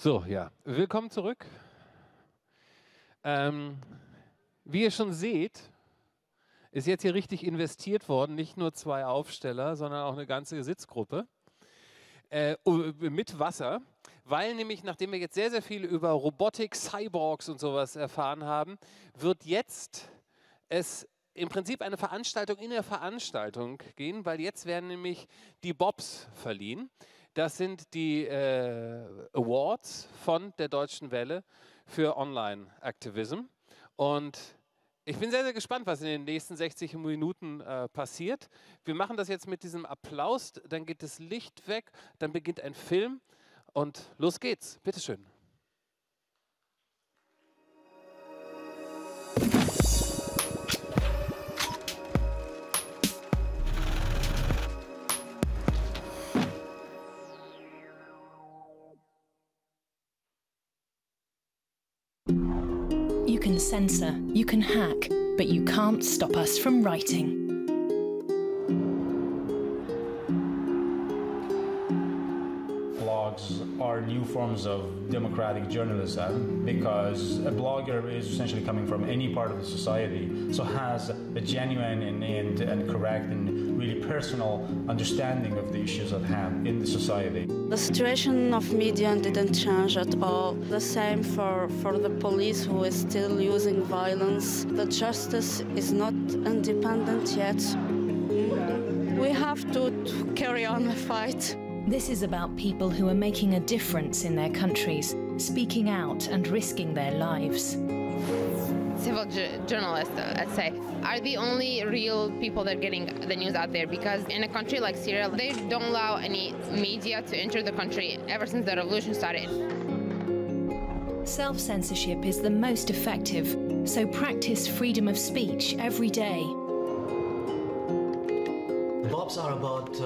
So, ja, willkommen zurück. Wie ihr schon seht, ist jetzt hier richtig investiert worden, nicht nur 2 Aufsteller, sondern auch eine ganze Sitzgruppe mit Wasser, weil nämlich, nachdem wir jetzt sehr, sehr viel über Robotik, Cyborgs und sowas erfahren haben, wird jetzt es im Prinzip eine Veranstaltung in der Veranstaltung gehen, weil jetzt werden nämlich die Bobs verliehen. Das sind die Awards von der Deutschen Welle für Online Activism. Und ich bin sehr, sehr gespannt, was in den nächsten 60 Minuten passiert. Wir machen das jetzt mit diesem Applaus, dann geht das Licht weg, dann beginnt ein Film und los geht's. Bitteschön. You can censor, you can hack, but you can't stop us from writing. Blogs are new forms of democratic journalism because a blogger is essentially coming from any part of the society, so has a genuine and correct and really personal understanding of the issues at hand in the society. The situation of media didn't change at all. The same for the police, who is still using violence. The justice is not independent yet. We have to carry on the fight. This is about people who are making a difference in their countries, speaking out and risking their lives. Civil journalists, let's say, are the only real people that are getting the news out there, because in a country like Syria, they don't allow any media to enter the country ever since the revolution started. Self-censorship is the most effective, so practice freedom of speech every day. Bobs are about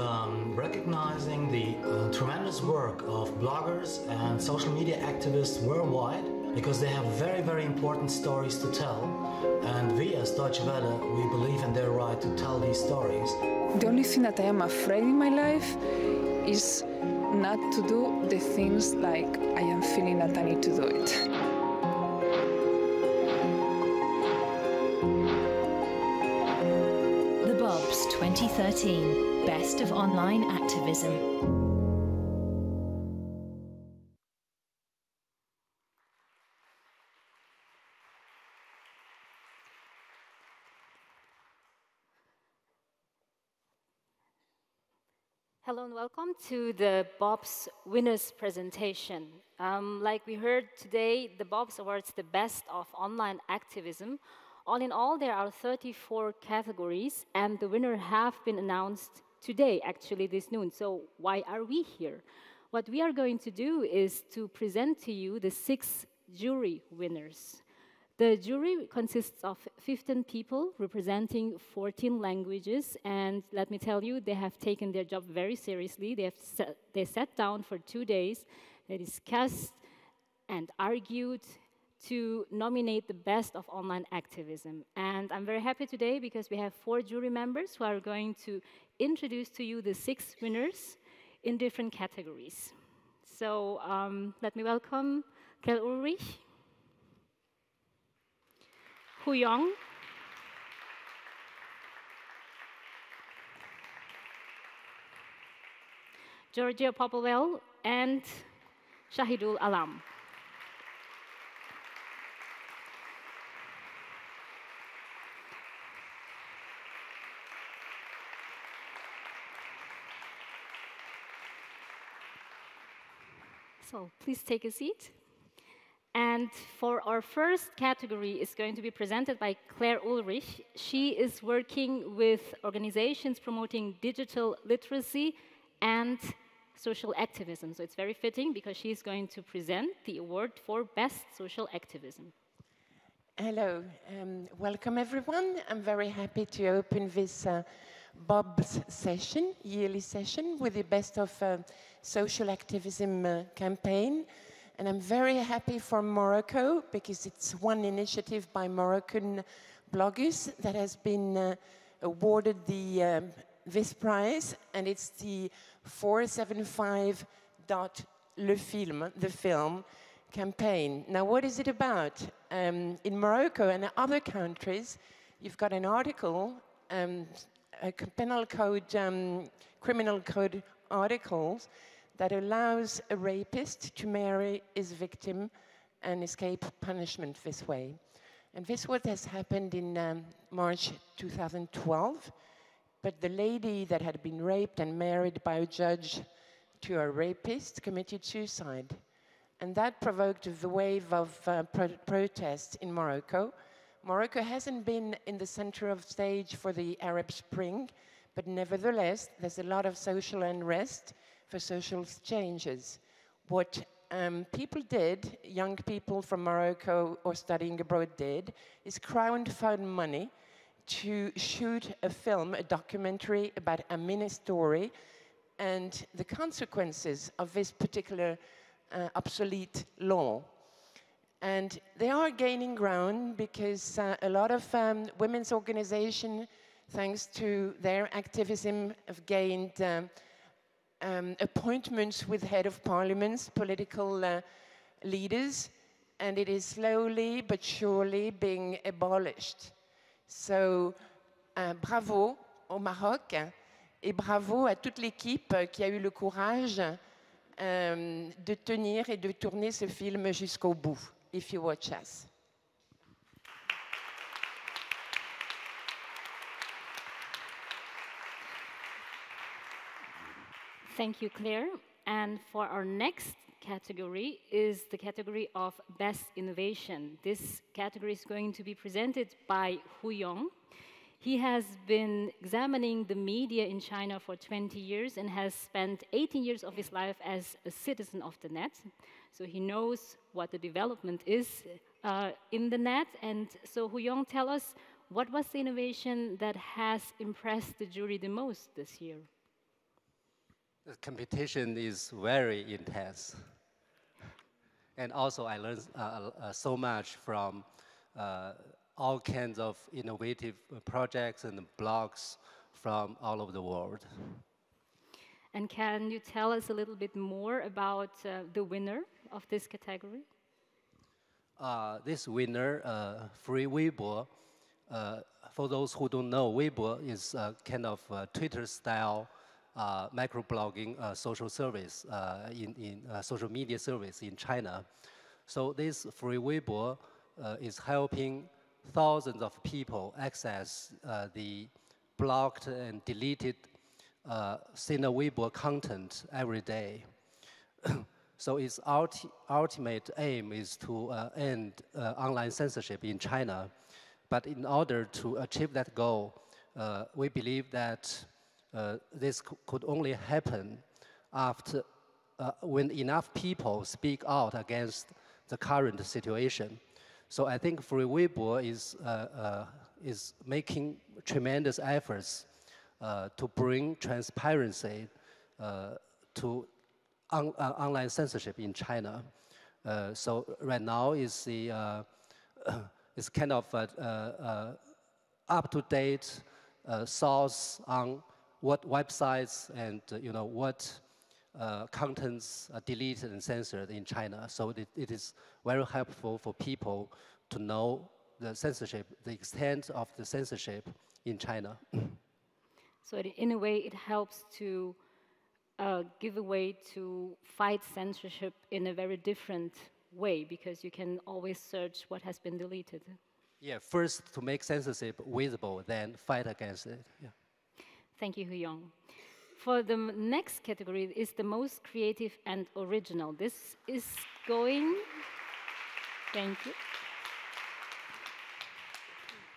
recognizing the tremendous work of bloggers and social media activists worldwide, because they have very, very important stories to tell. And we as Deutsche Welle, we believe in their right to tell these stories. The only thing that I am afraid in my life is not to do the things like I am feeling that I need to do it. The Bobs 2013, Best of Online Activism. Hello and welcome to the Bobs winners presentation. Like we heard today, the Bobs awards the best of online activism. All in all, there are 34 categories, and the winner have been announced today, actually this noon. So why are we here? What we are going to do is to present to you the 6 jury winners. The jury consists of 15 people representing 14 languages, and let me tell you, they have taken their job very seriously. They sat down for 2 days, they discussed and argued to nominate the best of online activism. And I'm very happy today because we have 4 jury members who are going to introduce to you the 6 winners in different categories. So let me welcome Ulrich, Yong, Popplewell, and Shahidul Alam. So please take a seat. And for our first category is going to be presented by Ulrich. She is working with organizations promoting digital literacy and social activism. So it's very fitting because she's going to present the award for Best Social Activism. Hello, welcome everyone. I'm very happy to open this Bob's session, yearly session, with the Best of Social Activism campaign. And I'm very happy for Morocco, because it's one initiative by Moroccan bloggers that has been awarded this prize, and it's the 475 Le Film, the film campaign. Now, what is it about? In Morocco and other countries, you've got an article, a penal code, criminal code articles that allows a rapist to marry his victim and escape punishment this way. And this is what has happened in March 2012. But the lady that had been raped and married by a judge to a rapist committed suicide. And that provoked the wave of protests in Morocco. Morocco hasn't been in the center of stage for the Arab Spring, but nevertheless, there's a lot of social unrest for social changes. What people did, young people from Morocco or studying abroad did, is crowdfund money to shoot a film, a documentary about a mini story and the consequences of this particular obsolete law. And they are gaining ground because a lot of women's organizations, thanks to their activism, have gained appointments with head of parliaments, political leaders, and it is slowly but surely being abolished. So, bravo au Maroc et bravo à toute l'équipe qui a eu le courage de tenir et de tourner ce film jusqu'au bout, if you watch us. Thank you, Claire. And for our next category is the category of Best Innovation. This category is going to be presented by Yong. He has been examining the media in China for 20 years and has spent 18 years of his life as a citizen of the net. So he knows what the development is in the net. And so Yong, tell us, what was the innovation that has impressed the jury the most this year? The competition is very intense. And also I learned so much from all kinds of innovative projects and blogs from all over the world. And can you tell us a little bit more about the winner of this category? This winner, Free Weibo, for those who don't know, Weibo is a kind of Twitter-style microblogging social service in social media service in China. So this Free Weibo is helping thousands of people access the blocked and deleted Sina Weibo content every day. So its ultimate aim is to end online censorship in China. But in order to achieve that goal, we believe that this could only happen after when enough people speak out against the current situation. So I think Free Weibo is making tremendous efforts to bring transparency to online censorship in China. So right now is the is kind of up-to-date source on what websites and what contents are deleted and censored in China. So it is very helpful for people to know the censorship, the extent of the censorship in China. So in a way, it helps to give a way to fight censorship in a very different way, because you can always search what has been deleted. Yeah, first to make censorship visible, then fight against it. Yeah. Thank you, Yong. For the next category is the most creative and original. This is going... Thank you.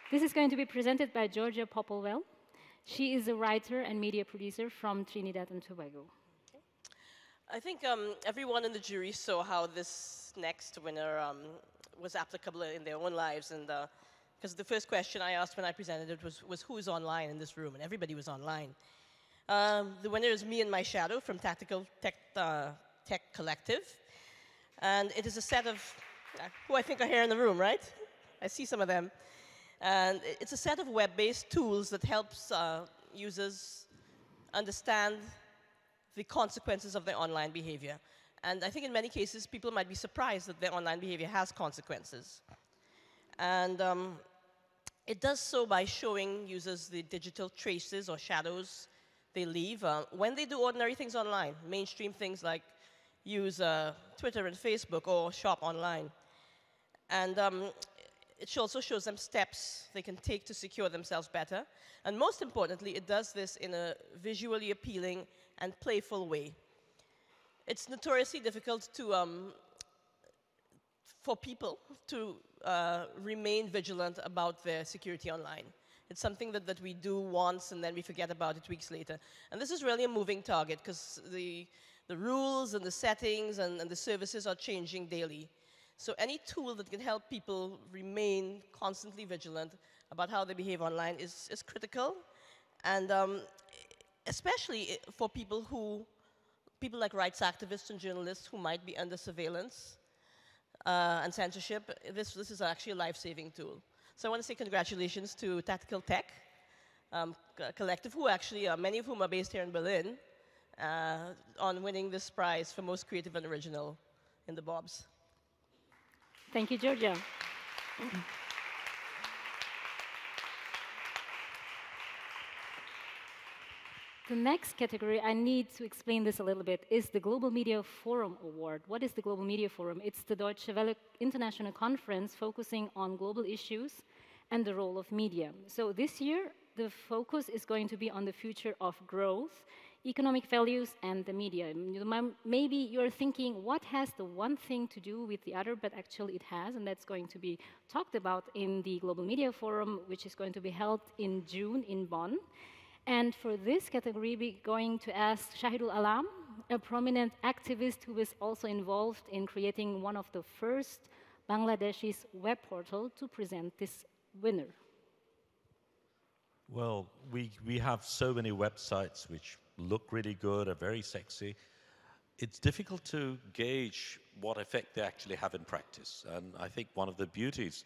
This is going to be presented by Georgia Popplewell. She is a writer and media producer from Trinidad and Tobago. Okay. I think everyone in the jury saw how this next winner was applicable in their own lives, and because the first question I asked when I presented it was who's online in this room, and everybody was online. The winner is Me and My Shadow from Tactical Tech Collective, and it is a set of, who I think are here in the room, right? I see some of them. And it's a set of web-based tools that helps users understand the consequences of their online behavior. And I think in many cases, people might be surprised that their online behavior has consequences. And it does so by showing users the digital traces or shadows they leave when they do ordinary things online, mainstream things like use Twitter and Facebook or shop online. And it also shows them steps they can take to secure themselves better. And most importantly, it does this in a visually appealing and playful way. It's notoriously difficult for people to remain vigilant about their security online. It's something that we do once and then we forget about it weeks later. And this is really a moving target because the rules and the settings and the services are changing daily. So any tool that can help people remain constantly vigilant about how they behave online is critical. And especially for people like rights activists and journalists who might be under surveillance and censorship, this is actually a life-saving tool. So I want to say congratulations to Tactical Tech Collective, who actually, many of whom are based here in Berlin, on winning this prize for most creative and original in the Bobs. Thank you, Georgia. The next category, I need to explain this a little bit, is the Global Media Forum Award. What is the Global Media Forum? It's the Deutsche Welle International Conference focusing on global issues and the role of media. So this year, the focus is going to be on the future of growth, economic values, and the media. Maybe you're thinking, what has the one thing to do with the other? But actually it has, and that's going to be talked about in the Global Media Forum, which is going to be held in June in Bonn. And for this category, we're going to ask Shahidul Alam, a prominent activist who was also involved in creating one of the first Bangladeshi's web portal, to present this winner. Well, we have so many websites which look really good, are very sexy. It's difficult to gauge what effect they actually have in practice. And I think one of the beauties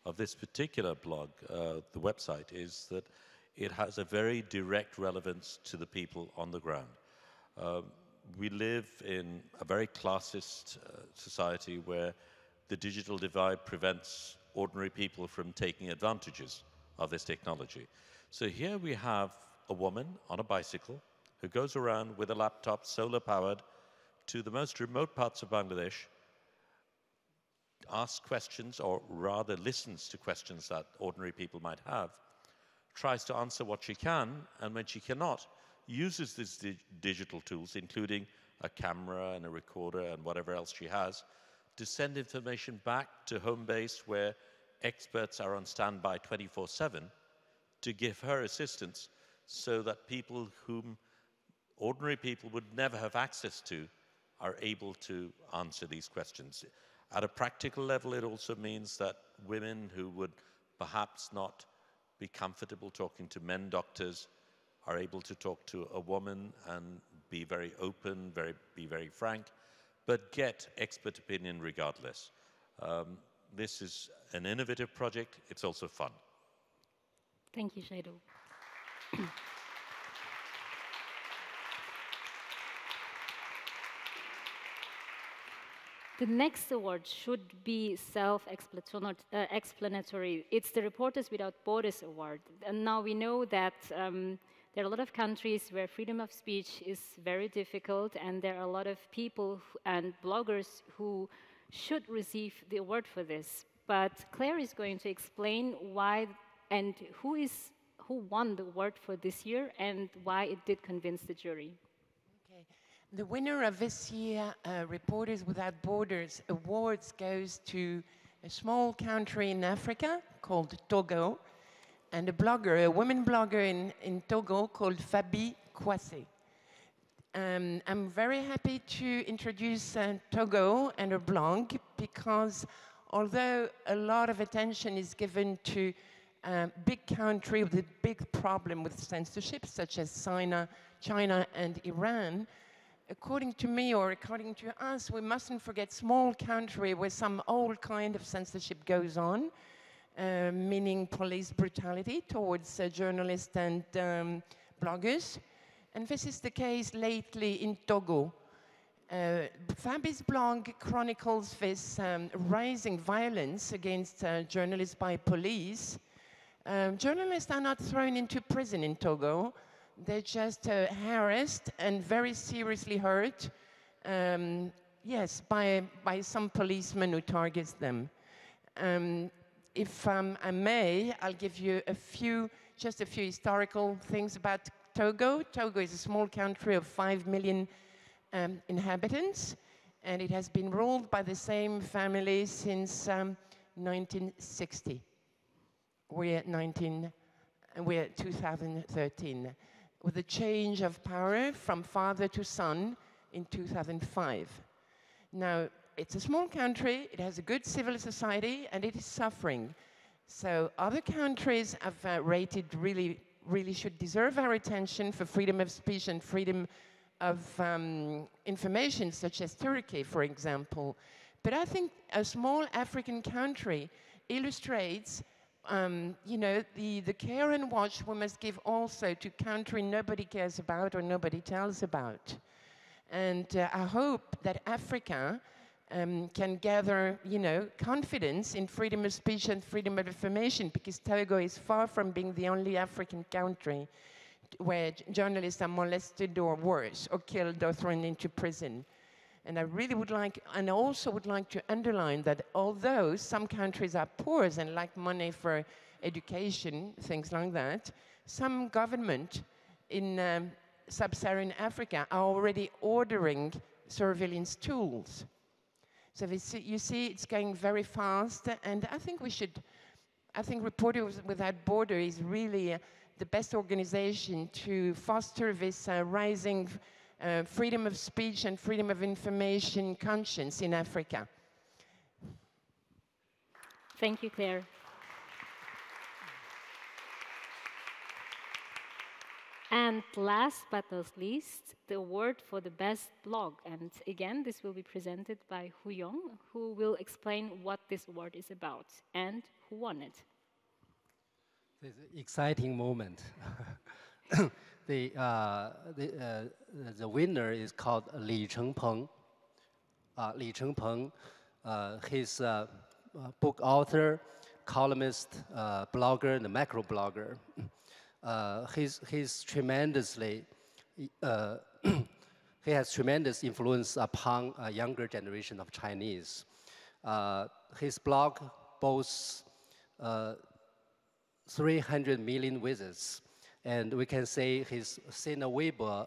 of this particular blog, the website, is that it has a very direct relevance to the people on the ground. We live in a very classist society where the digital divide prevents ordinary people from taking advantages of this technology. So here we have a woman on a bicycle who goes around with a laptop, solar-powered, to the most remote parts of Bangladesh, asks questions, or rather listens to questions that ordinary people might have, tries to answer what she can, and when she cannot, uses these digital tools, including a camera and a recorder and whatever else she has, to send information back to home base where experts are on standby 24/7 to give her assistance so that people whom ordinary people would never have access to are able to answer these questions. At a practical level, it also means that women who would perhaps not be comfortable talking to men doctors are able to talk to a woman and be very open, be very frank, but get expert opinion regardless. This is an innovative project. It's also fun. Thank you, Shahidul. The next award should be self-explanatory. It's the Reporters Without Borders Award. And now we know that there are a lot of countries where freedom of speech is very difficult, and there are a lot of people and bloggers who should receive the award for this. But Claire is going to explain why and who won the award for this year and why it did convince the jury. The winner of this year, Reporters Without Borders Awards, goes to a small country in Africa called Togo, and a blogger, a woman blogger in Togo called Fabi Kwase. I'm very happy to introduce Togo and her blog, because although a lot of attention is given to a big country with a big problem with censorship, such as China and Iran, according to me, or according to us, we mustn't forget small country where some old kind of censorship goes on, meaning police brutality towards journalists and bloggers. And this is the case lately in Togo. Fabi's blog chronicles this rising violence against journalists by police. Journalists are not thrown into prison in Togo. They're just harassed and very seriously hurt, yes, by some policeman who targets them. If I may, I'll give you just a few historical things about Togo. Togo is a small country of 5 million inhabitants, and it has been ruled by the same family since 1960. We're 2013, with a change of power from father to son in 2005. Now, it's a small country, it has a good civil society, and it is suffering. So other countries have rated really should deserve our attention for freedom of speech and freedom of information, such as Turkey, for example. But I think a small African country illustrates the care and watch we must give also to country nobody cares about or nobody tells about. And I hope that Africa can gather, confidence in freedom of speech and freedom of information, because Togo is far from being the only African country where journalists are molested or worse, or killed or thrown into prison. And I really would like, and also would like to underline that although some countries are poor and lack money for education, things like that, some government in sub-Saharan Africa are already ordering surveillance tools. So you see, it's going very fast, and I think Reporters Without Borders is really the best organization to foster this rising freedom of speech and freedom of information conscience in Africa. Thank you, Claire. And last but not least, the award for the best blog. And again, this will be presented by Yong, who will explain what this award is about and who won it. It's an exciting moment. The winner is called Li Chengpeng. Li Chengpeng, he's a book author, columnist, blogger, and a macro blogger. He's tremendously, he has tremendous influence upon a younger generation of Chinese. His blog boasts 300 million visits, and we can say his Sina Weibo,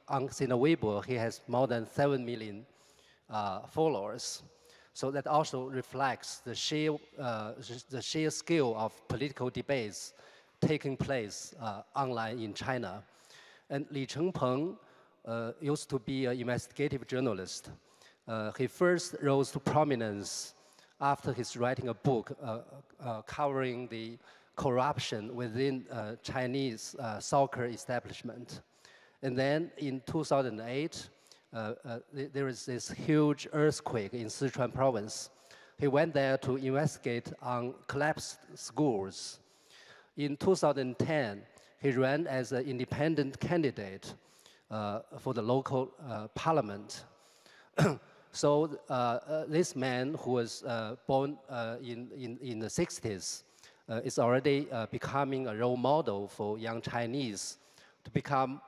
on Sina Weibo, he has more than 7 million followers. So that also reflects the sheer scale of political debates taking place online in China. And Li Chengpeng used to be an investigative journalist. He first rose to prominence after his writing a book covering the corruption within Chinese soccer establishment. And then in 2008, there was this huge earthquake in Sichuan province. He went there to investigate on collapsed schools. In 2010, he ran as an independent candidate for the local parliament. So this man, who was born in the 60s, is already becoming a role model for young Chinese to become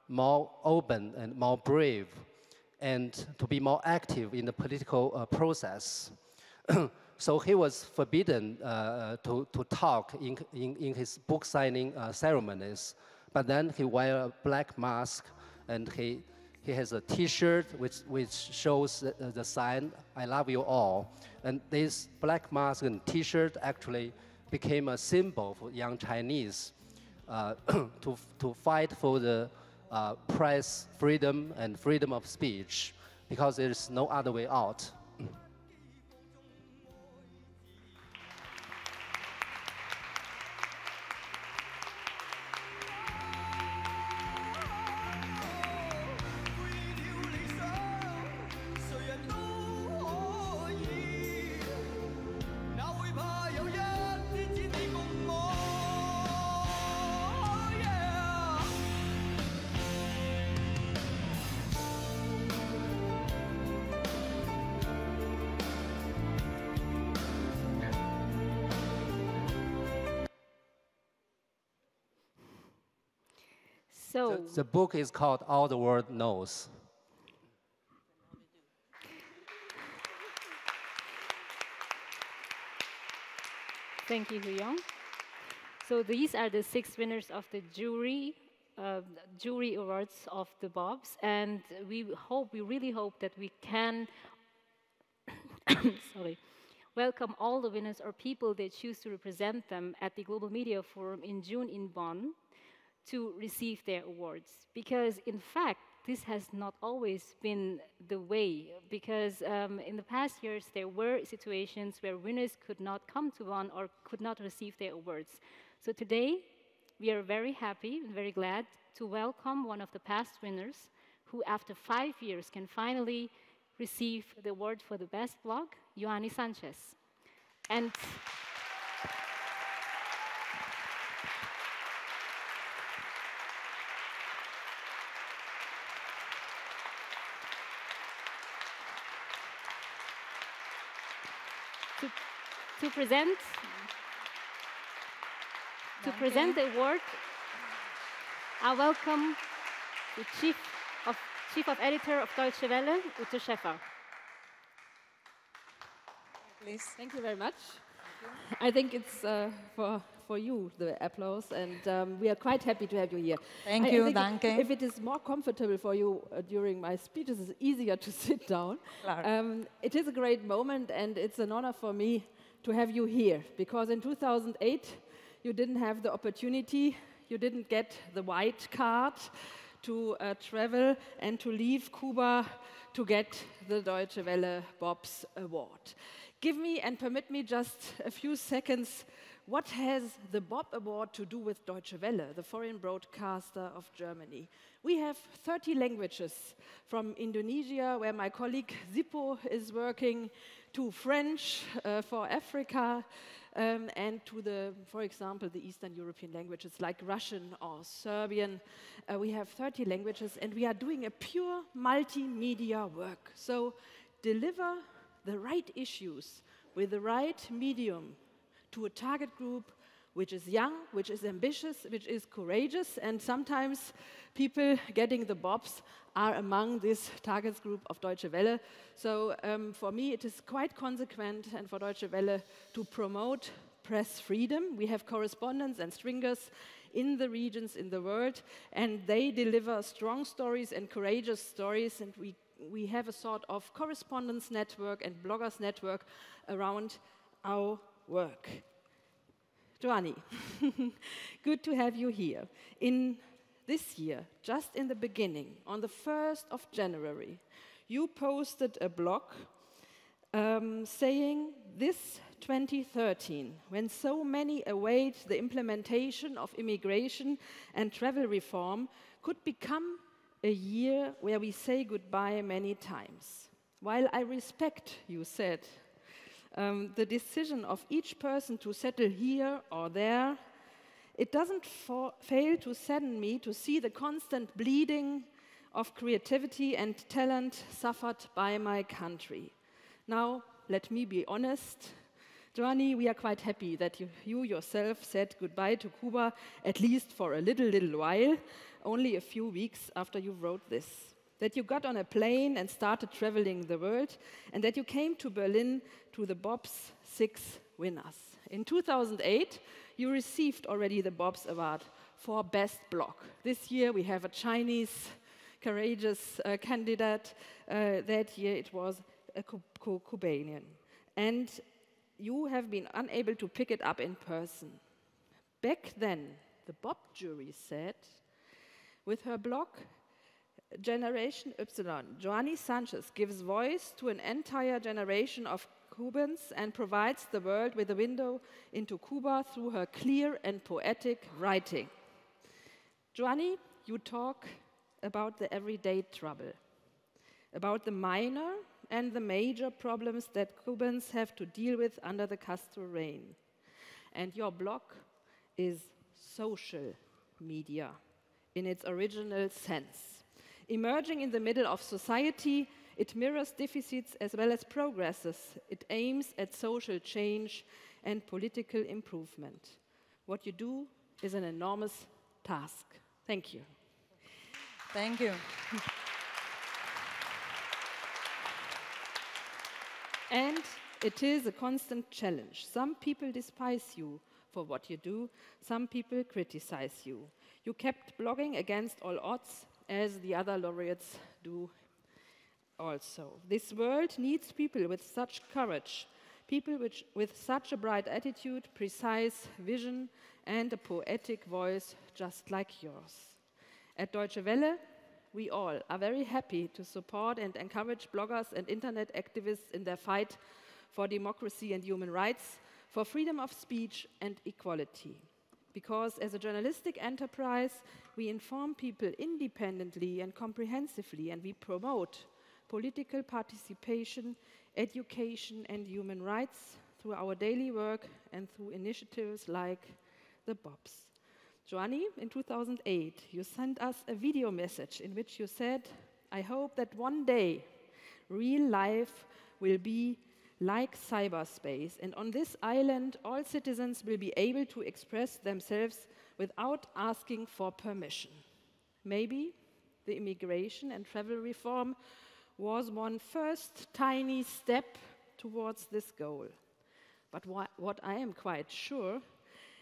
more open and more brave and to be more active in the political process. So he was forbidden to talk in his book signing ceremonies, but then he wears a black mask and he has a T-shirt which shows the sign, "I love you all." And this black mask and T-shirt actually became a symbol for young Chinese to fight for the press freedom and freedom of speech, because there is no other way out. So the book is called All the World Knows. thank you, Yong. So these are the 6 winners of the jury awards of the Bobs, and we really hope that we can welcome all the winners or people that choose to represent them at the Global Media Forum in June in Bonn to receive their awards. Because in fact, this has not always been the way, because in the past years there were situations where winners could not come to Bonn or could not receive their awards. So today, we are very happy and very glad to welcome one of the past winners who after 5 years can finally receive the award for the best blog, Yoani Sánchez. And to present the award, I welcome the Chief of Editor of Deutsche Welle, Ute Schäffer. Please. Thank you very much. I think it's for you, the applause, and we are quite happy to have you here. Thank you, danke. If it is more comfortable for you during my speeches, it's easier to sit down. It is a great moment, and it's an honor for me to have you here, because in 2008, you didn't have the opportunity, you didn't get the white card to travel and to leave Cuba to get the Deutsche Welle Bobs Award. Give me and permit me just a few seconds. What has the Bob Award to do with Deutsche Welle, the foreign broadcaster of Germany? We have 30 languages, from Indonesia, where my colleague Zippo is working, to French for Africa, and to for example, the Eastern European languages like Russian or Serbian. We have 30 languages, and we are doing a pure multimedia work. So deliver the right issues with the right medium to a target group which is young, which is ambitious, which is courageous, and sometimes people getting the Bobs are among this target group of Deutsche Welle. So for me, it is quite consequent, and for Deutsche Welle, to promote press freedom. We have correspondents and stringers in the regions in the world, and they deliver strong stories and courageous stories, and we have a sort of correspondence network and bloggers network around our work. Yoani, good to have you here. In this year, just in the beginning, on the 1st of January, you posted a blog saying this 2013, when so many await the implementation of immigration and travel reform, could become a year where we say goodbye many times. While I respect, you said, the decision of each person to settle here or there, it doesn't fail to sadden me to see the constant bleeding of creativity and talent suffered by my country. Now, let me be honest, Yoani, we are quite happy that you yourself said goodbye to Cuba, at least for a little while, only a few weeks after you wrote this. That you got on a plane and started traveling the world, and that you came to Berlin to the Bob's 6 winners. In 2008, you received already the Bobs Award for Best Blog. This year we have a Chinese courageous candidate. That year it was a Cubanian. And you have been unable to pick it up in person. Back then, the Bob jury said, with her blog, Generation Y, Yoani Sánchez gives voice to an entire generation of Cubans and provides the world with a window into Cuba through her clear and poetic writing. Yoani, you talk about the everyday trouble, about the minor and the major problems that Cubans have to deal with under the Castro reign. And your blog is social media in its original sense. Emerging in the middle of society, it mirrors deficits as well as progresses. It aims at social change and political improvement. What you do is an enormous task. Thank you. Thank you. And it is a constant challenge. Some people despise you for what you do. Some people criticize you. You kept blogging against all odds, as the other laureates do also. This world needs people with such courage, people with such a bright attitude, precise vision, and a poetic voice just like yours. At Deutsche Welle, we all are very happy to support and encourage bloggers and internet activists in their fight for democracy and human rights, for freedom of speech and equality. Because as a journalistic enterprise, we inform people independently and comprehensively, and we promote political participation, education, and human rights through our daily work and through initiatives like the BOBs. Yoani, in 2008, you sent us a video message in which you said, "I hope that one day real life will be like cyberspace, and on this island all citizens will be able to express themselves without asking for permission." Maybe the immigration and travel reform was one first tiny step towards this goal. But what I am quite sure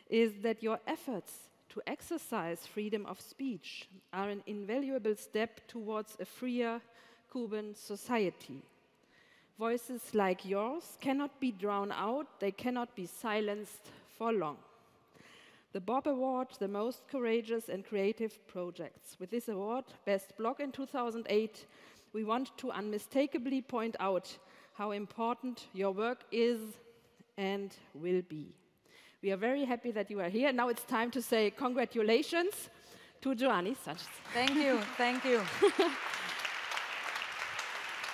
is that your efforts to exercise freedom of speech are an invaluable step towards a freer Cuban society. Voices like yours cannot be drowned out, they cannot be silenced for long. The Bob Award, the most courageous and creative projects. With this award, Best Blog in 2008, we want to unmistakably point out how important your work is and will be. We are very happy that you are here. Now it's time to say congratulations to Yoani Sánchez. Thank you, thank you.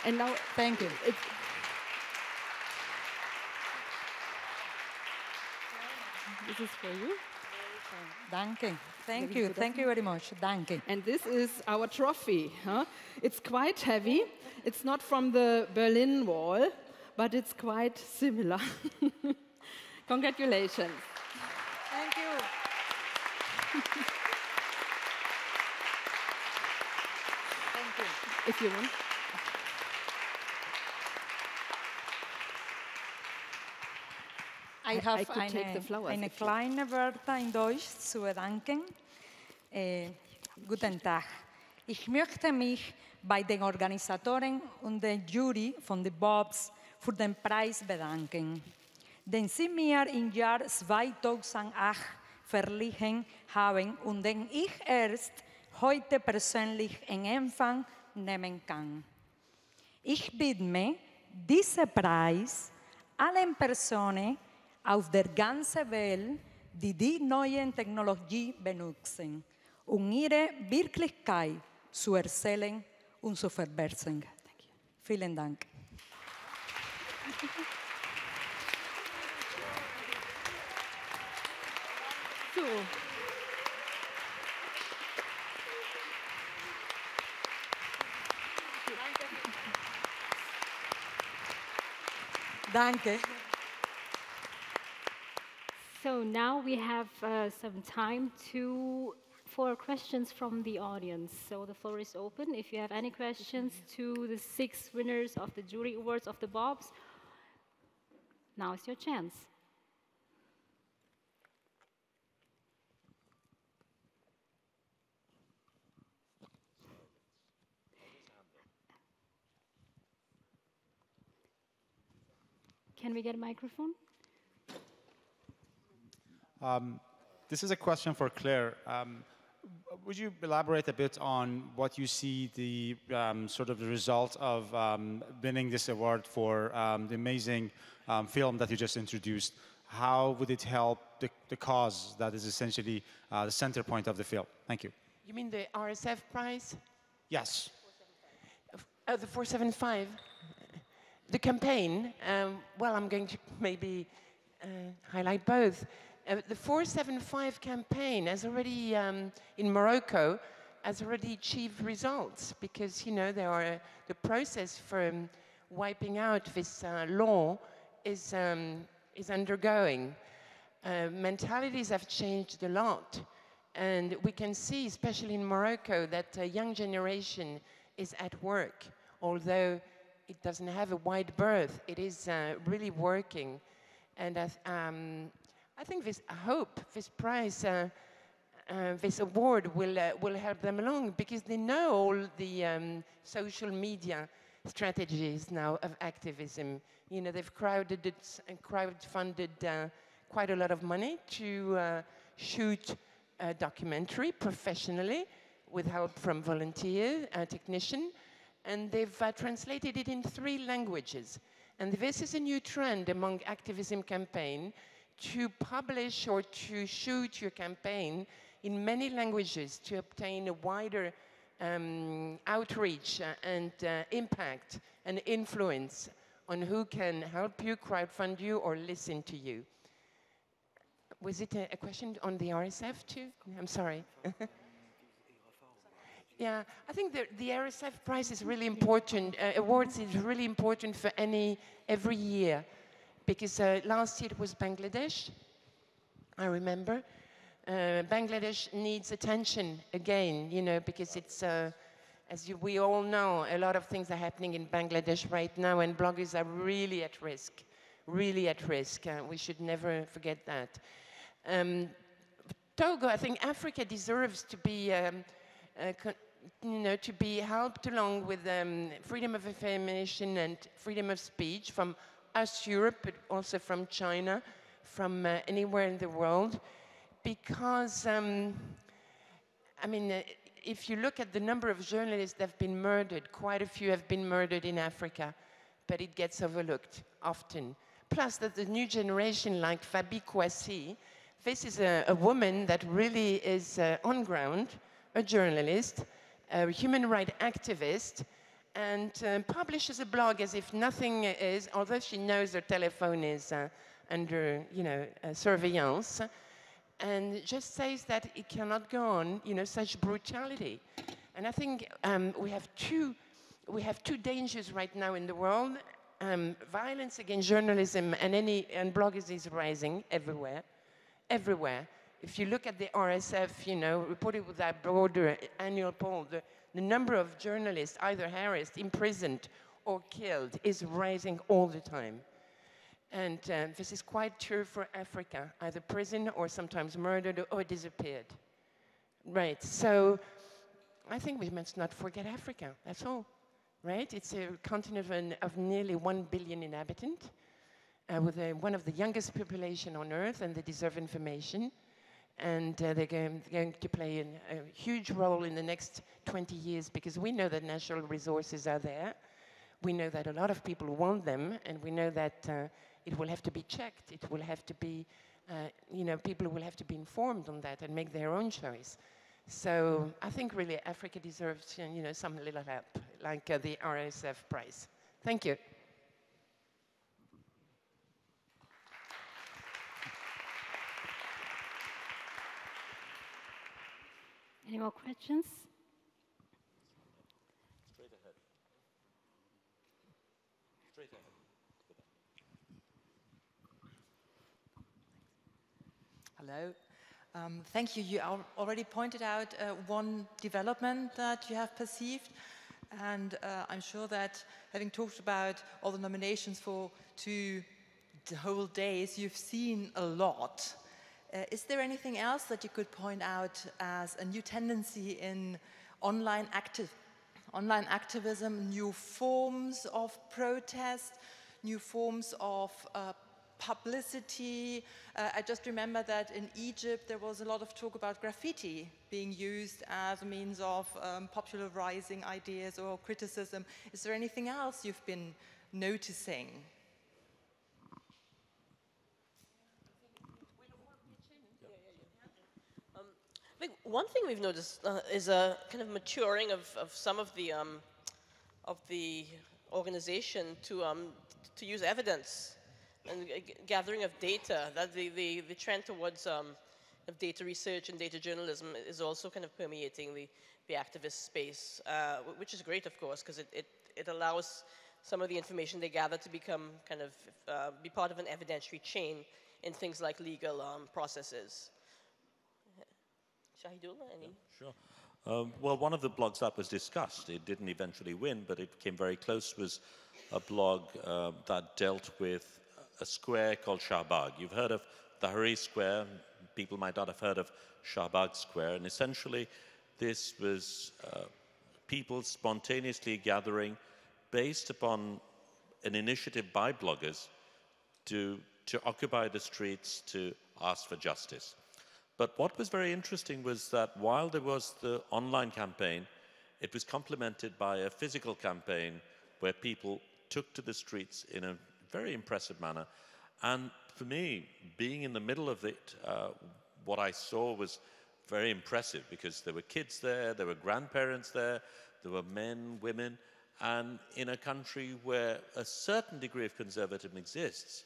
And now, thank you. This is for you. Danke. Thank you very much. Danke. And this is our trophy. Huh? It's quite heavy. It's not from the Berlin Wall, but it's quite similar. Congratulations. Thank you. Thank you. If you want. I have take the flowers eine kleine Wörter in Deutsch zu danken. Guten Tag. Ich möchte mich bei den Organisatoren und der Jury von den Bobs für den Preis bedanken, den sie mir im Jahr 2008 verliehen haben und den ich erst heute persönlich in Empfang nehmen kann. Ich widme diesen Preis allen Personen auf der ganzen Welt, die die neuen Technologie benutzen, um ihre Wirklichkeit zu erzählen und zu verbessern. Vielen Dank. So. Danke. So now we have some time for questions from the audience. So the floor is open. If you have any questions to the 6 winners of the jury awards of the Bobs, now is your chance. Can we get a microphone? This is a question for Claire. Would you elaborate a bit on what you see the sort of the result of winning this award for the amazing film that you just introduced? How would it help the cause that is essentially the center point of the film? Thank you. You mean the RSF prize? Yes. Oh, the 475. The campaign, well, I'm going to maybe highlight both. The 475 campaign has already, in Morocco, has already achieved results because, you know, the process for wiping out this law is undergoing. Mentalities have changed a lot. And we can see, especially in Morocco, that a young generation is at work. Although it doesn't have a wide berth, it is really working. And I think I hope this prize, this award will help them along, because they know all the social media strategies now of activism. You know, they've crowdfunded quite a lot of money to shoot a documentary professionally with help from volunteer, technician, and they've translated it in 3 languages. And this is a new trend among activism campaign, to publish or to shoot your campaign in many languages to obtain a wider outreach and impact and influence on who can help you, crowdfund you, or listen to you. Was it a question on the RSF too? I'm sorry. Yeah, I think the RSF prize is really important. Awards is really important for every year, because last year it was Bangladesh, I remember. Bangladesh needs attention again, you know, because it's, we all know, a lot of things are happening in Bangladesh right now, and bloggers are really at risk, really at risk. We should never forget that. Togo, I think Africa deserves to be, you know, to be helped along with freedom of information and freedom of speech from us, Europe, but also from China, from anywhere in the world. Because, I mean, if you look at the number of journalists that have been murdered, quite a few have been murdered in Africa, but it gets overlooked often. Plus that the new generation, like Fabi Kouassi, this is a woman that really is on ground, a journalist, a human rights activist, and publishes a blog as if nothing is, although she knows her telephone is under, you know, surveillance, and just says that it cannot go on, you know, such brutality. And I think we have two dangers right now in the world. Violence against journalism and bloggers is rising everywhere. Everywhere. If you look at the RSF, you know, reported with that broader annual poll, the number of journalists either harassed, imprisoned, or killed is rising all the time. And this is quite true for Africa, either prison or sometimes murdered or disappeared. Right, so I think we must not forget Africa, that's all. Right, it's a continent of nearly 1 billion inhabitants, with one of the youngest population on earth, and they deserve information. And they're going to play a huge role in the next 20 years, because we know that natural resources are there. We know that a lot of people want them, and we know that it will have to be checked. It will have to be, you know, people will have to be informed on that and make their own choice. So I think really Africa deserves, you know, some little help, like the RSF prize. Thank you. Any more questions? Straight ahead. Straight ahead. Hello. Thank you. You already pointed out one development that you have perceived, and I'm sure that having talked about all the nominations for 2 whole days, you've seen a lot. Is there anything else that you could point out as a new tendency in online activism, new forms of protest, new forms of publicity? I just remember that in Egypt there was a lot of talk about graffiti being used as a means of popularizing ideas or criticism. Is there anything else you've been noticing? I think one thing we've noticed is a kind of maturing of some of the organization to use evidence and gathering of data. That the trend towards of data research and data journalism is also kind of permeating the activist space, which is great, of course, because it allows some of the information they gather to become kind of be part of an evidentiary chain in things like legal processes. Shahidul, any? Sure. Well, one of the blogs that was discussed, it didn't eventually win, but it came very close, was a blog that dealt with a square called Shahbag. You've heard of Tahrir Square. People might not have heard of Shahbag Square. And essentially, this was people spontaneously gathering based upon an initiative by bloggers to occupy the streets to ask for justice. But what was very interesting was that while there was the online campaign, it was complemented by a physical campaign where people took to the streets in a very impressive manner. And for me, being in the middle of it, what I saw was very impressive because there were kids there were grandparents there were men, women, and in a country where a certain degree of conservatism exists,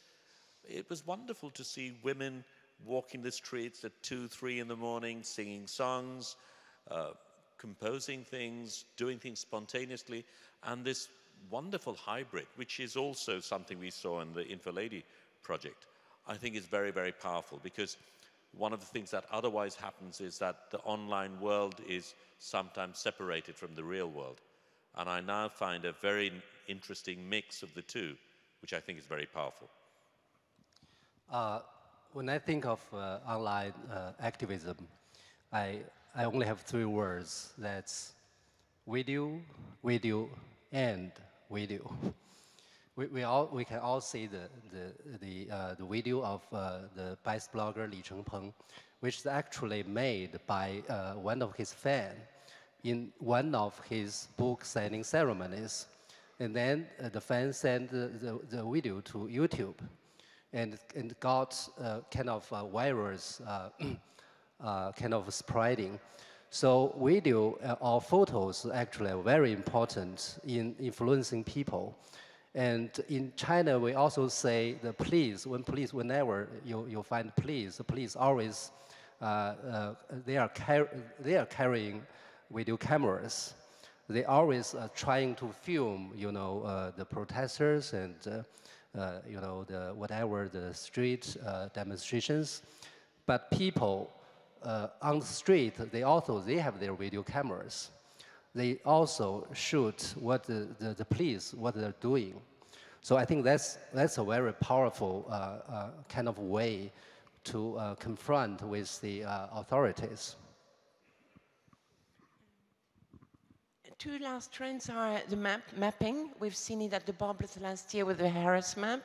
it was wonderful to see women walking the streets at 2, 3 in the morning, singing songs, composing things, doing things spontaneously, and this wonderful hybrid, which is also something we saw in the InfoLady project, I think is very, very powerful, because one of the things that otherwise happens is that the online world is sometimes separated from the real world. And I now find a very interesting mix of the two, which I think is very powerful. When I think of online activism, I only have 3 words. That's video, video, and video. We can all see the video of the vice blogger Li Chengpeng, which is actually made by one of his fans in one of his book signing ceremonies. And then the fan sent the video to YouTube, and got kind of virus kind of spreading. So video or photos actually are very important in influencing people. And in China, we also say the police, whenever you find police, the police always, they are carrying video cameras. They always trying to film, the protesters and, the street demonstrations. But people on the street, they have their video cameras. They also shoot what the police, what they're doing. So I think that's a very powerful kind of way to confront with the authorities. 2 last trends are the mapping. We've seen it at the Bobbles last year with the Harris map.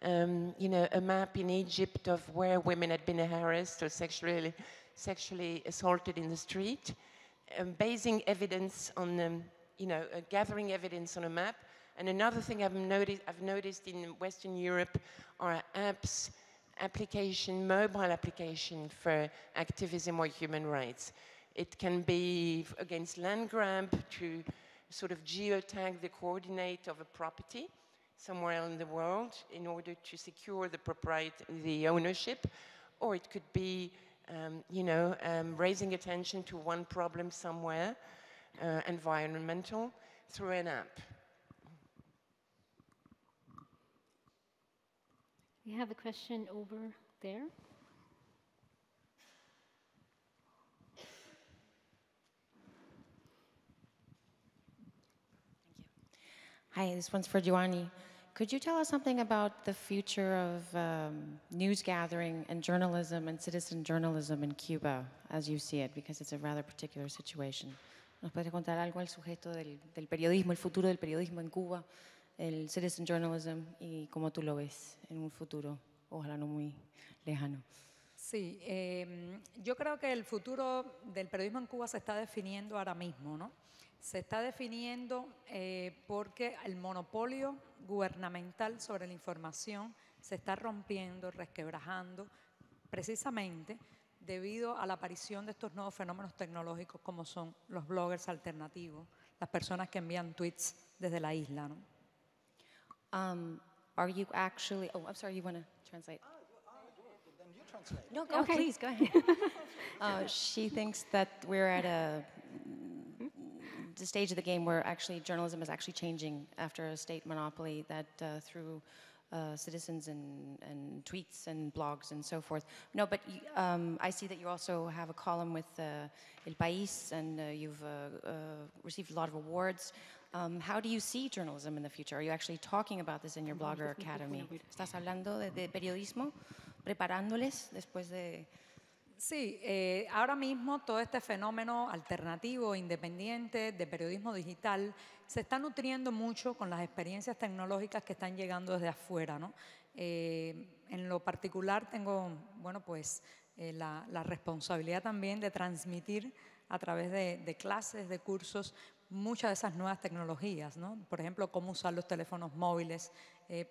A map in Egypt of where women had been harassed or sexually assaulted in the street. Basing evidence on, gathering evidence on a map. And another thing I've noticed in Western Europe are mobile application for activism or human rights. It can be against land grab, to sort of geotag the coordinate of a property somewhere in the world in order to secure the ownership, or it could be raising attention to one problem somewhere, environmental, through an app. We have a question over there. Hi, this one's for Yoani. Could you tell us something about the future of news gathering and journalism and citizen journalism in Cuba, as you see it, because it's a rather particular situation? ¿Nos puede contar algo al sujeto del periodismo, el futuro del periodismo en Cuba, el citizen journalism, y cómo tú lo ves en un futuro, ojalá no muy lejano? Sí, yo creo que el futuro del periodismo en Cuba se está definiendo ahora mismo, ¿no? Se está definiendo porque el monopolio gubernamental sobre la información se está rompiendo, resquebrajando, precisamente debido a la aparición de estos nuevos fenómenos tecnológicos como son los bloggers alternativos, las personas que envían tweets desde la isla, ¿no? Are you actually, oh, I'm sorry, you want to translate? Then you translate. No, go, okay. Please, go ahead. She thinks that we're at the stage of the game where actually journalism is actually changing after a state monopoly that through citizens and tweets and blogs and so forth. No, but I see that you also have a column with El País, and you've received a lot of awards. How do you see journalism in the future? Are you actually talking about this in your Blogger Academy? ¿Estás hablando de periodismo? ¿Preparándoles después de...? Sí, ahora mismo todo este fenómeno alternativo, independiente, de periodismo digital, se está nutriendo mucho con las experiencias tecnológicas que están llegando desde afuera, ¿no? En lo particular tengo, bueno, pues la responsabilidad también de transmitir a través de clases, de cursos, muchas de esas nuevas tecnologías, ¿no? Por ejemplo, cómo usar los teléfonos móviles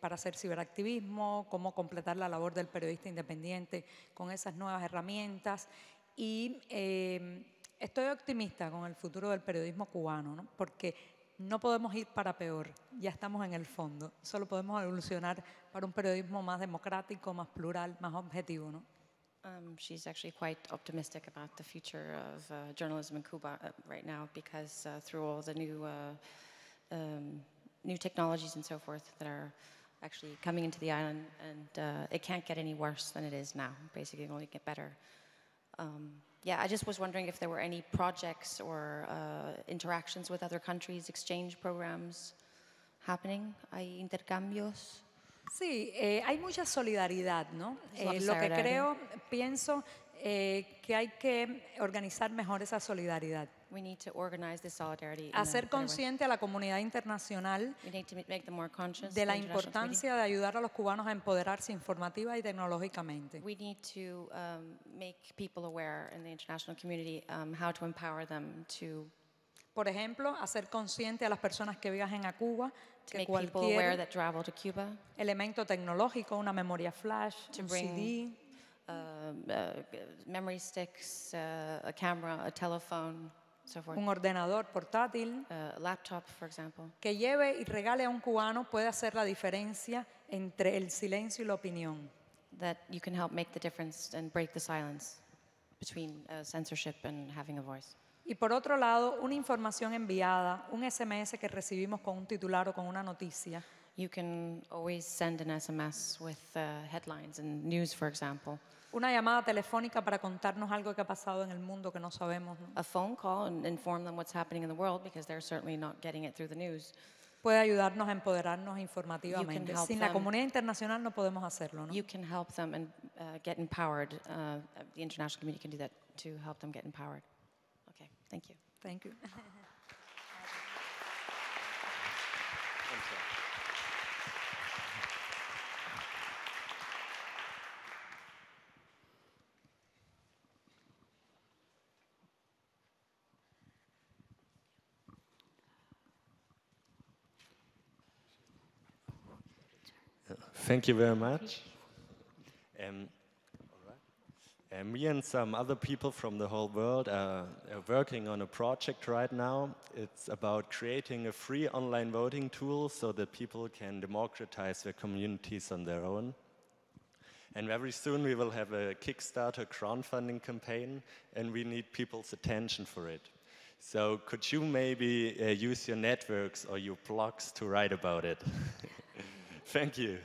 para hacer ciberactivismo, cómo completar la labor del periodista independiente con esas nuevas herramientas. Y estoy optimista con el futuro del periodismo cubano, ¿no? Porque no podemos ir para peor, ya estamos en el fondo. Solo podemos evolucionar para un periodismo más democrático, más plural, más objetivo, ¿no? She's actually quite optimistic about the future of journalism in Cuba right now, because through all the new technologies and so forth that are actually coming into the island, and it can't get any worse than it is now. Basically, it can only get better. Yeah, I just was wondering if there were any projects or interactions with other countries, exchange programs happening. ¿Hay intercambios? Sí, hay mucha solidaridad, ¿no? Lo que creo, pienso que hay que organizar mejor esa solidaridad. We need to organize this solidarity. Hacer consciente a la comunidad internacional de la importancia de ayudar a los cubanos a empoderarse informativa y tecnológicamente. We need to make people aware in the international community how to empower them to. Por ejemplo, hacer consciente a las personas que viajen a Cuba que cualquier elemento tecnológico, una memoria flash, un CD, memory sticks, a camera, a telephone, so forth. Un ordenador portátil, a laptop, for example, que lleve y regale a un cubano puede hacer la diferencia entre el silencio y la opinión. That you can help make the difference and break the silence between censorship and having a voice. Y por otro lado, una información enviada, un SMS que recibimos con un titular o con una noticia. You can always send an SMS with headlines and news, for example. Una llamada telefónica para contarnos algo que ha pasado en el mundo que no sabemos, ¿no? A phone call and inform them what's happening in the world, because they're certainly not getting it through the news. Puede ayudarnos a empoderarnos informativamente. Sin la comunidad internacional no podemos hacerlo, ¿no? You can help them and get empowered. The international community can do that to help them get empowered. Okay, thank you. Thank you. Thank you very much. Me and some other people from the whole world are working on a project right now. It's about creating a free online voting tool so that people can democratize their communities on their own. And very soon we will have a Kickstarter crowdfunding campaign, and we need people's attention for it. So could you maybe use your networks or your blogs to write about it? Thank you.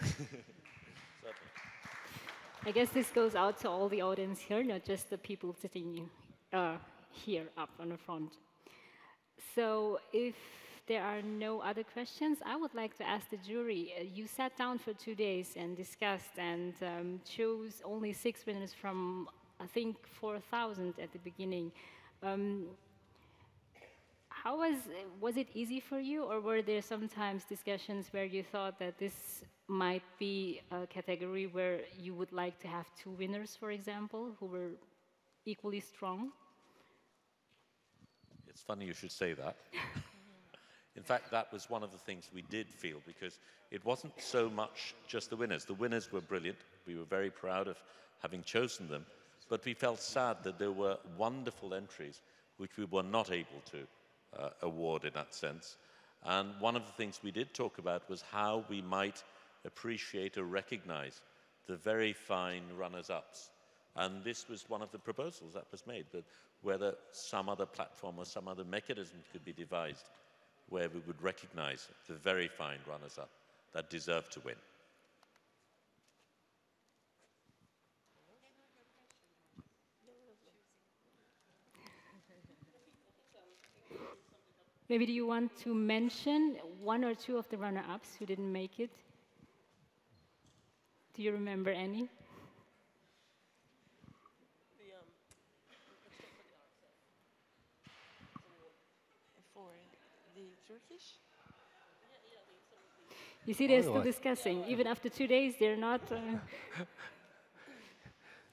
I guess this goes out to all the audience here, not just the people sitting here up on the front. So if there are no other questions, I would like to ask the jury. You sat down for 2 days and discussed and chose only 6 winners from, I think, 4,000 at the beginning. How was it easy for you, or were there sometimes discussions where you thought that this might be a category where you would like to have 2 winners, for example, who were equally strong? It's funny you should say that. In fact, that was one of the things we did feel, because it wasn't so much just the winners. The winners were brilliant. We were very proud of having chosen them, but we felt sad that there were wonderful entries which we were not able to award in that sense. And one of the things we did talk about was how we might appreciate or recognize the very fine runners-ups. And this was one of the proposals that was made, that whether some other platform or some other mechanism could be devised where we would recognize the very fine runners-up that deserve to win. Maybe do you want to mention one or two of the runner-ups who didn't make it? Do you remember any? For the Turkish? You see, they're still discussing. Even after 2 days, they're not...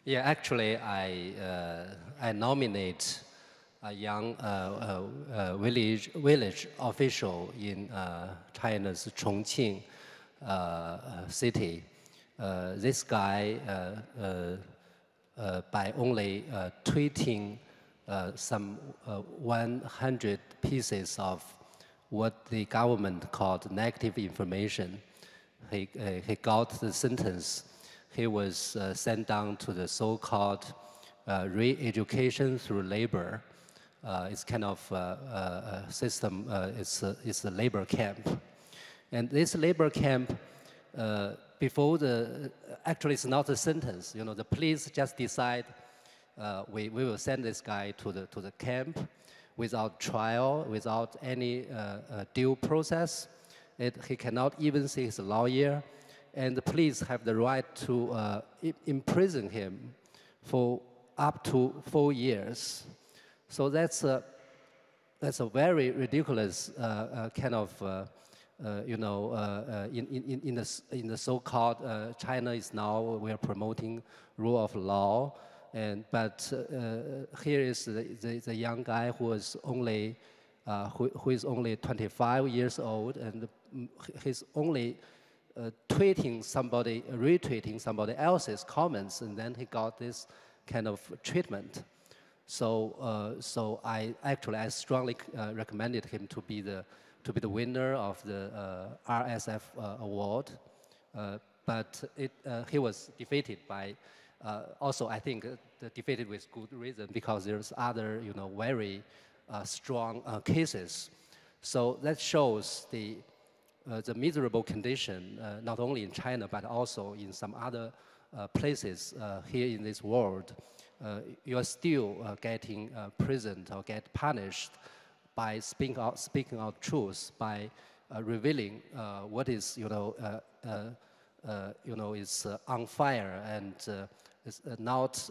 Yeah, actually, I nominate a young village official in China's Chongqing city. This guy, by only tweeting some 100 pieces of what the government called negative information, he got the sentence. He was sent down to the so-called re-education through labor. It's kind of a system, it's a labor camp. And this labor camp, before actually it's not a sentence, you know, the police just decide we will send this guy to the camp without trial, without any due process. He cannot even see his lawyer. And the police have the right to imprison him for up to 4 years. So that's a very ridiculous kind of, you know, in the so-called China is now we are promoting rule of law, but here is the young guy who is only who is only 25 years old, and he's only retweeting somebody else's comments, and then he got this kind of treatment. So, I strongly recommended him to be the winner of the RSF award, but he was defeated by. Also, I think defeated with good reason, because there's other, you know, very strong cases. So that shows the miserable condition, not only in China, but also in some other places here in this world. You are still getting imprisoned or get punished by speaking out truth, by revealing what is, you know, is on fire and is not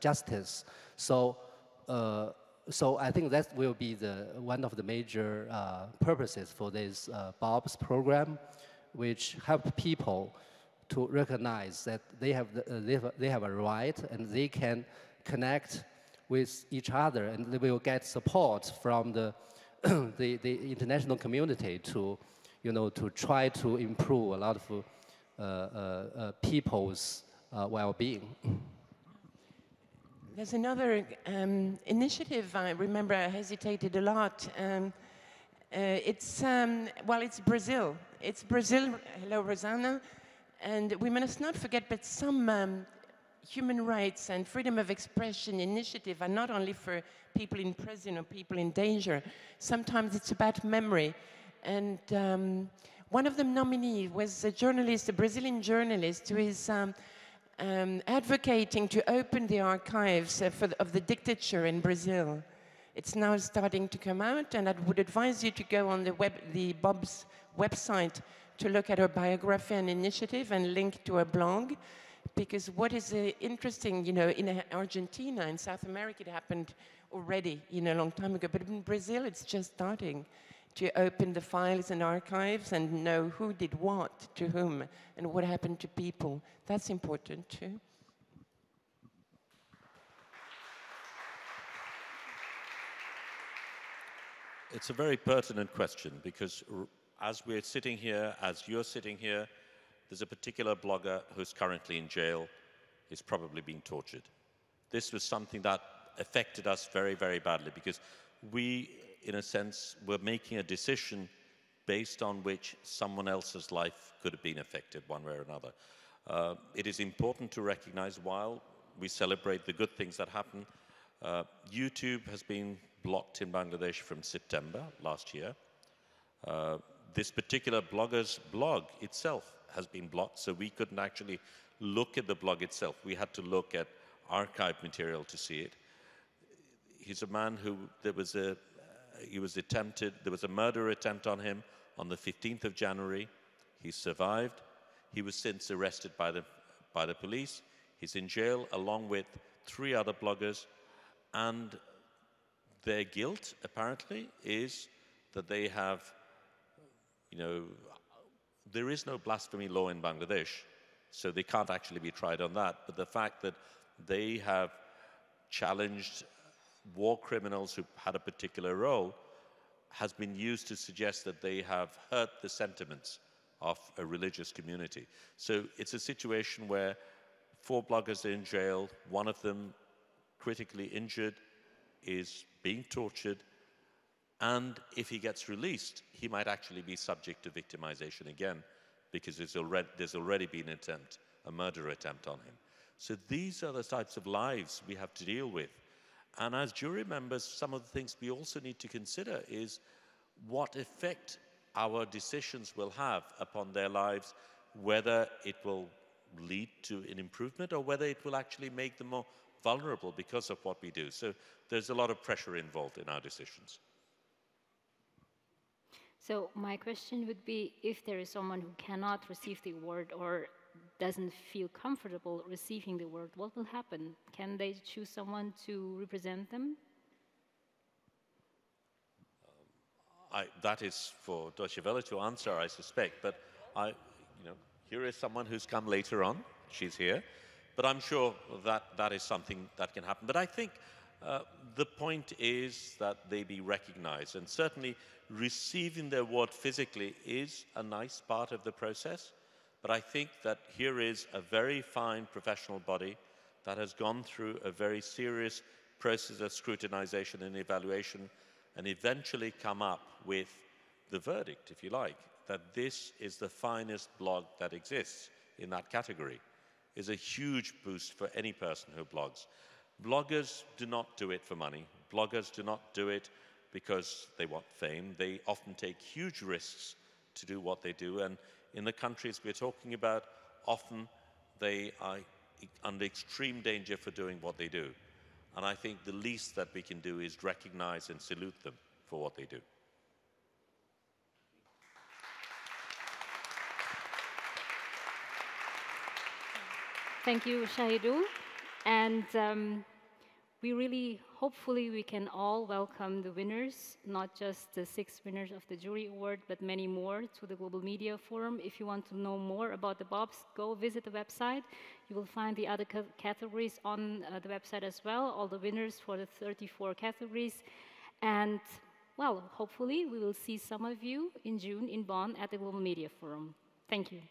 justice. So I think that will be one of the major purposes for this BOBS program, which help people to recognize that they have a right and they can connect with each other, and they will get support from the international community to, you know, to try to improve a lot of people's well-being. There's another initiative. I remember I hesitated a lot. It's Brazil. It's Brazil. Hello, Rosanna. And we must not forget, but some human rights and freedom of expression initiative are not only for people in prison or people in danger. Sometimes it's about memory. And one of the nominees was a journalist, a Brazilian journalist, who is advocating to open the archives of the dictature in Brazil. It's now starting to come out, and I would advise you to go on the BOBS website to look at her biography and initiative and link to her blog, because what is interesting, you know, in Argentina, in South America, it happened already, you know, a long time ago, but in Brazil, it's just starting to open the files and archives and know who did what to whom and what happened to people. That's important too. It's a very pertinent question, because as we're sitting here, as you're sitting here, there's a particular blogger who's currently in jail, is probably being tortured. This was something that affected us very, very badly, because we, in a sense, were making a decision based on which someone else's life could have been affected one way or another. It is important to recognize, while we celebrate the good things that happen, YouTube has been blocked in Bangladesh from September last year. This particular blogger's blog itself has been blocked, so we couldn't actually look at the blog itself. We had to look at archived material to see it. He's a man who, there was a murder attempt on him on the 15th of January. He survived. He was since arrested by the police. He's in jail along with 3 other bloggers, and their guilt, apparently, is that they have, there is no blasphemy law in Bangladesh, so they can't actually be tried on that. But the fact that they have challenged war criminals who had a particular role has been used to suggest that they have hurt the sentiments of a religious community. So it's a situation where 4 bloggers are in jail, one of them critically injured, is being tortured, and if he gets released, he might actually be subject to victimization again, because there's already been a murder attempt on him. So these are the types of lives we have to deal with. And as jury members, some of the things we also need to consider is what effect our decisions will have upon their lives, whether it will lead to an improvement or whether it will actually make them more vulnerable because of what we do. So there's a lot of pressure involved in our decisions. So my question would be, if there is someone who cannot receive the award or doesn't feel comfortable receiving the award, what will happen? Can they choose someone to represent them? That is for Deutsche Welle to answer, I suspect. But here is someone who's come later on. She's here. But I'm sure that is something that can happen. But I think the point is that they be recognized. And certainly receiving the award physically is a nice part of the process. But I think that here is a very fine professional body that has gone through a very serious process of scrutinization and evaluation and eventually come up with the verdict, if you like, that this is the finest blog that exists in that category. Is a huge boost for any person who blogs. Bloggers do not do it for money. Bloggers do not do it because they want fame. They often take huge risks to do what they do. And in the countries we're talking about, often they are under extreme danger for doing what they do. And I think the least that we can do is recognize and salute them for what they do. Thank you, Shahidul. And hopefully we can all welcome the winners, not just the 6 winners of the jury award, but many more to the Global Media Forum. If you want to know more about the BOBs, go visit the website. You will find the other categories on the website as well, all the winners for the 34 categories. And, well, hopefully we will see some of you in June in Bonn at the Global Media Forum. Thank you.